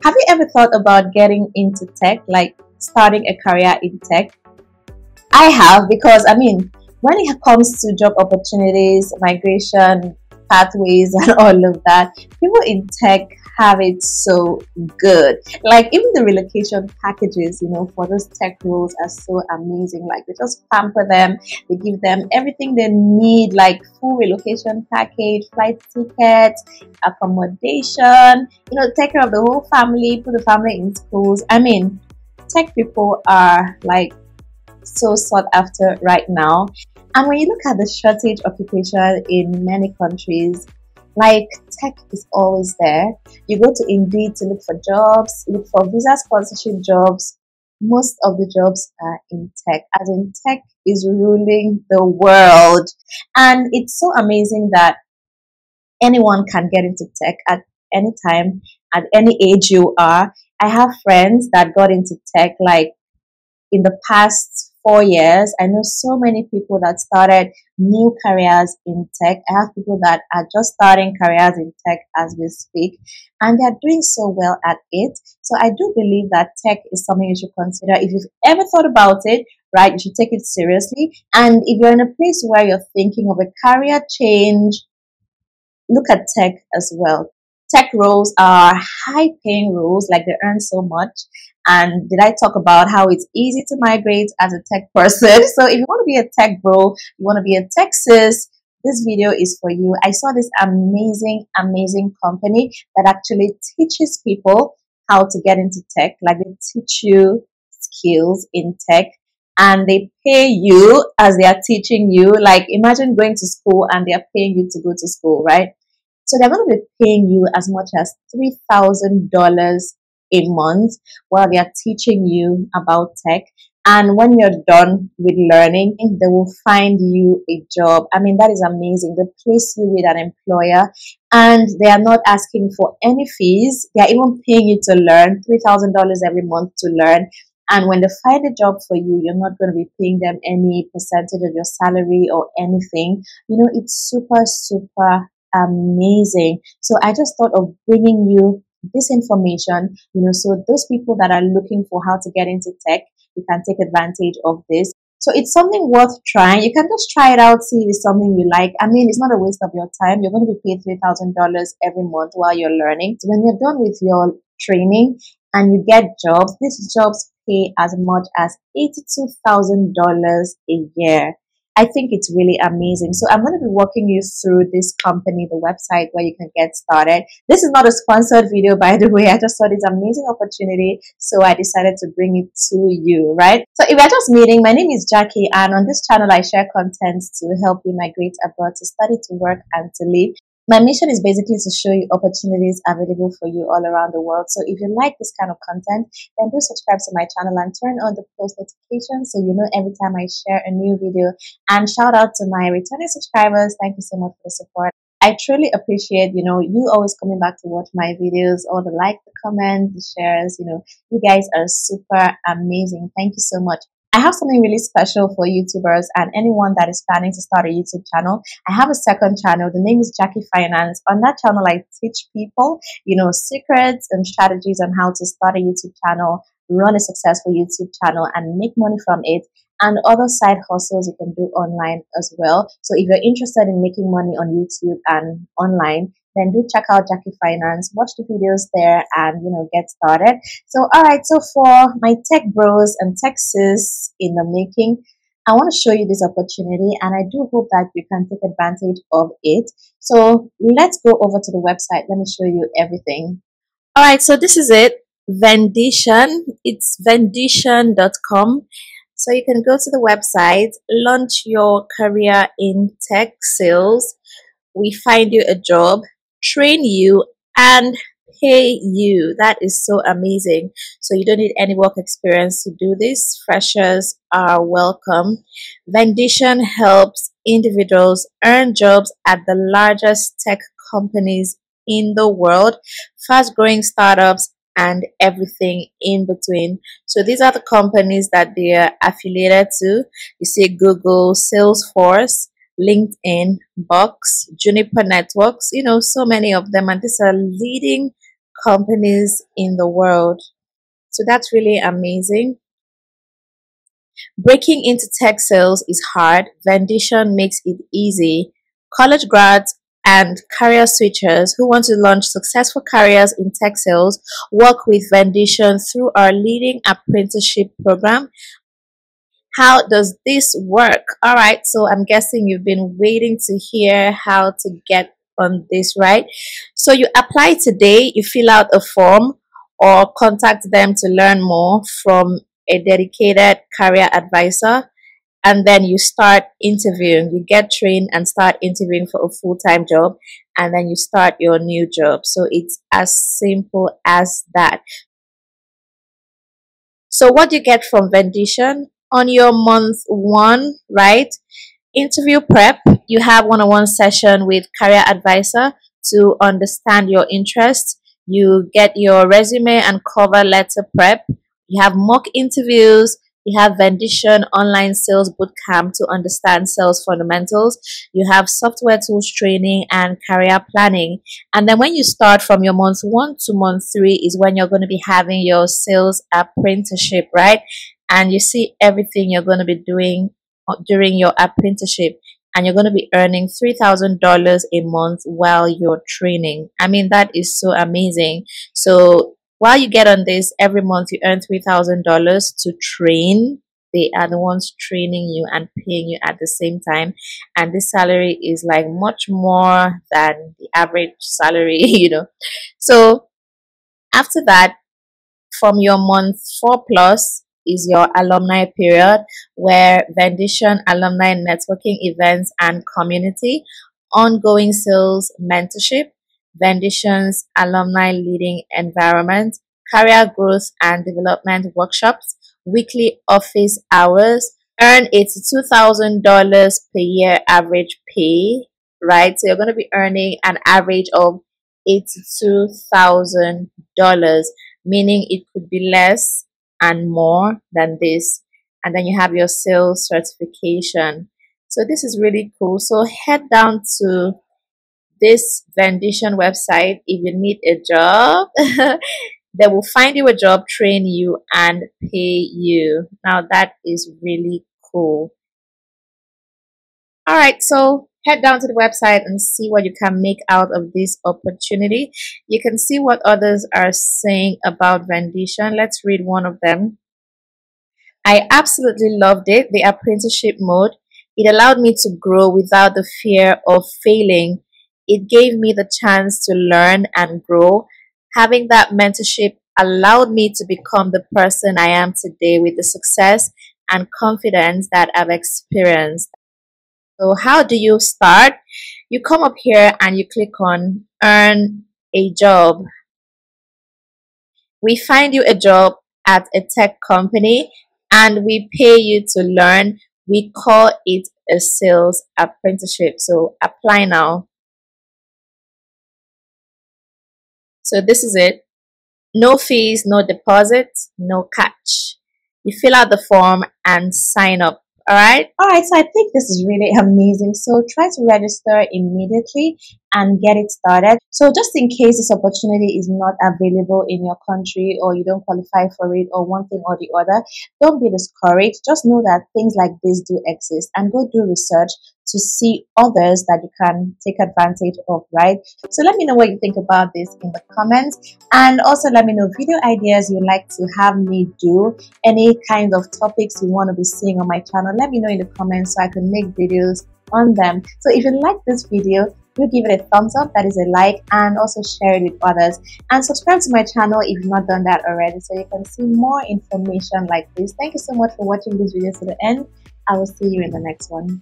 Have you ever thought about getting into tech, like starting a career in tech? I have, because when it comes to job opportunities, migration, pathways, and all of that, people in tech have it so good. Like, even the relocation packages, for those tech roles are so amazing. Like, they just pamper them, they give them everything they need, like full relocation package, flight tickets, accommodation, take care of the whole family, put the family in schools. Tech people are like so sought after right now. And when you look at the shortage occupation in many countries, like, tech is always there. You go to Indeed to look for jobs, look for visa sponsorship jobs. Most of the jobs are in tech, as in tech is ruling the world. And it's so amazing that anyone can get into tech at any time, at any age you are. I have friends that got into tech like in the past 4 years. I know so many people that started new careers in tech. I have people that are just starting careers in tech as we speak, and they're doing so well at it. So I do believe that tech is something you should consider. If you've ever thought about it, right, you should take it seriously. And if you're in a place where you're thinking of a career change, look at tech as well. Tech roles are high paying roles, like they earn so much. And did I talk about how it's easy to migrate as a tech person? So if you want to be a tech bro, you want to be a tech sis, this video is for you. I saw this amazing company that actually teaches people how to get into tech. Like, they teach you skills in tech and they pay you as they are teaching you. Like, imagine going to school and they are paying you to go to school, right? So they're going to be paying you as much as $3,000 a month while they are teaching you about tech. And when you're done with learning, they will find you a job. That is amazing. They place you with an employer and they are not asking for any fees. They are even paying you to learn, $3,000 every month to learn. And when they find a job for you, you're not going to be paying them any percentage of your salary or anything. It's super amazing. So I just thought of bringing you this information, so those people that are looking for how to get into tech, you can take advantage of this. So it's something worth trying. You can just try it out, see if it's something you like. It's not a waste of your time. You're going to be paid $3,000 every month while you're learning. So when you're done with your training and you get jobs, these jobs pay as much as $82,000 a year. I think it's really amazing. So I'm going to be walking you through this company, the website where you can get started. This is not a sponsored video, by the way. I just saw this amazing opportunity, so I decided to bring it to you, right? So if you're just meeting, my name is Jackie, and on this channel, I share content to help you migrate abroad, to study, to work, and to live. My mission is basically to show you opportunities available for you all around the world. So if you like this kind of content, then do subscribe to my channel and turn on the post notifications so you know every time I share a new video. And shout out to my returning subscribers. Thank you so much for the support. I truly appreciate, you always coming back to watch my videos, all the like, the comment, the shares. You guys are super amazing. Thank you so much. I have something really special for YouTubers and anyone that is planning to start a YouTube channel. I have a second channel. The name is Jackie Finance. On that channel, I teach people, secrets and strategies on how to start a YouTube channel, run a successful YouTube channel, and make money from it, and other side hustles you can do online as well. So if you're interested in making money on YouTube and online, then do check out Jackie Finance, watch the videos there, and get started. So alright, so for my tech bros and tech sis in the making, I want to show you this opportunity, and I do hope that you can take advantage of it. So let's go over to the website. Let me show you everything. Alright, so this is it. Vendition. It's vendition.com. So you can go to the website, launch your career in tech sales. We find you a job, train you, and pay you. That is so amazing. So you don't need any work experience to do this. Freshers are welcome. Vendition helps individuals earn jobs at the largest tech companies in the world, fast-growing startups, and everything in between. So these are the companies that they are affiliated to. You see Google, Salesforce, LinkedIn, Box, Juniper Networks, so many of them, and these are leading companies in the world. So that's really amazing. Breaking into tech sales is hard. Vendition makes it easy. College grads and career switchers who want to launch successful careers in tech sales work with Vendition through our leading apprenticeship program. How does this work? All right, so I'm guessing you've been waiting to hear how to get on this, right? So you apply today, you fill out a form or contact them to learn more from a dedicated career advisor, and then you start interviewing. You get trained and start interviewing for a full-time job, and then you start your new job. So it's as simple as that. So what do you get from Vendition? On your month one, right? Interview prep, you have one-on-one session with career advisor to understand your interests. You get your resume and cover letter prep. You have mock interviews. You have Vendition online sales bootcamp to understand sales fundamentals. You have software tools training and career planning. And then when you start from your month 1 to month 3 is when you're going to be having your sales apprenticeship, right? And you see everything you're going to be doing during your apprenticeship, and you're going to be earning $3,000 a month while you're training. I mean, that is so amazing. So while you get on this, every month you earn $3,000 to train. They are the ones training you and paying you at the same time. And this salary is like much more than the average salary, you know. So after that, from your month 4 plus is your alumni period, where Vendition alumni networking events and community, ongoing sales mentorship, Vendition's alumni leading environment, career growth and development workshops, weekly office hours, earn $82,000 per year average pay, right? So you're going to be earning an average of $82,000, meaning it could be less and more than this. And then you have your sales certification. So this is really cool. So head down to this Vendition website if you need a job. They will find you a job, train you, and pay you. Now that is really cool. All right, so head down to the website and see what you can make out of this opportunity. You can see what others are saying about Vendition. Let's read one of them. I absolutely loved it, the apprenticeship mode. It allowed me to grow without the fear of failing. It gave me the chance to learn and grow. Having that mentorship allowed me to become the person I am today with the success and confidence that I've experienced. So how do you start? You come up here and you click on earn a job. We find you a job at a tech company and we pay you to learn. We call it a sales apprenticeship. So apply now. So this is it. No fees, no deposit, no catch. You fill out the form and sign up. All right. So I think this is really amazing. So try to register immediately and get it started. So just in case this opportunity is not available in your country, or you don't qualify for it, or one thing or the other, don't be discouraged. Just know that things like this do exist, and go do research to see others that you can take advantage of, right? So let me know what you think about this in the comments, and also let me know video ideas you'd like to have me do, any kind of topics you want to be seeing on my channel. Let me know in the comments so I can make videos on them. So if you like this video, do give it a thumbs up, that is a like, and also share it with others, and subscribe to my channel if you've not done that already so you can see more information like this. Thank you so much for watching this video to the end. I will see you in the next one.